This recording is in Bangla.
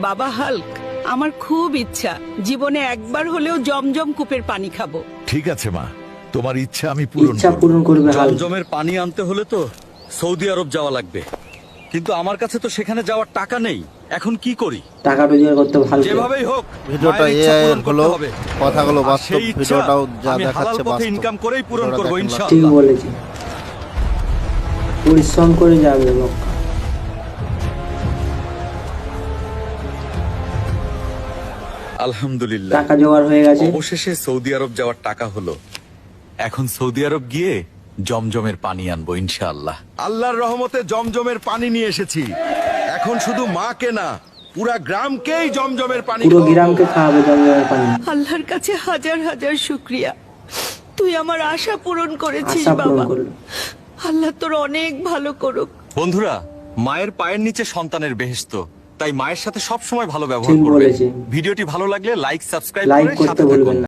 বাবা হাল্ক, আমার খুব ইচ্ছা জীবনে একবার হলেও জমজম কূপের পানি খাবো। ঠিক আছে মা, তোমার ইচ্ছা আমি পূরণ ইচ্ছা করব। পূরণ করবে হাল্ক। জমজমের পানি আনতে হলে তো সৌদি আরব যাওয়া লাগবে, কিন্তু আমার কাছে তো সেখানে যাওয়ার টাকা নেই। এখন কি করি? টাকা রোজগার করতে হবে হাল্ক। যেভাবেই হোক ভিডিওটা মায়ের ইচ্ছা এআই পূরণ করতে হলো, হবে। কথাগুলো আর বাস্তব, সেই ইচ্ছা ভিডিওটাও যা আমি দেখাচ্ছে হালাল পথে বাস্তব। ইনকাম করেই পূরণ ভিডিওটা করব দেখুন। ঠিক ইনশাআল্লাহ। বলেছি, পরিশ্রম করে যাবে মক্কা। আলহামদুলিল্লাহ, টাকা জোগাড় হয়ে গেছে। অবশেষে সৌদি আরব যাওয়ার টাকা হলো। এখন সৌদি আরব গিয়ে জমজমের পানি আনবো ইনশাআল্লাহ। আল্লাহর রহমতে জমজমের পানি নিয়ে এসেছি। এখন শুধু মাকে না, পুরা গ্রামকেই জমজমের পানি পুরো খাওয়াবো। গ্রামকে খাওয়াবে জমজমের পানি। আল্লাহর কাছে হাজার হাজার শুক্রিয়া, তুই আমার আশা পূরণ করেছিস আশা পূরণ বাবা। করলো। আল্লাহ তোর অনেক ভালো করুক। বন্ধুরা, মায়ের পায়ের নিচে সন্তানের বেহেশত, তাই মায়ের সাথে সব সময় ভালো ব্যবহার ঠিক করবে। বলেছে। ভিডিওটি ভালো লাগলে লাইক সাবস্ক্রাইব লাইক করে করতে সাথে ভুলবেন থাকুন। না।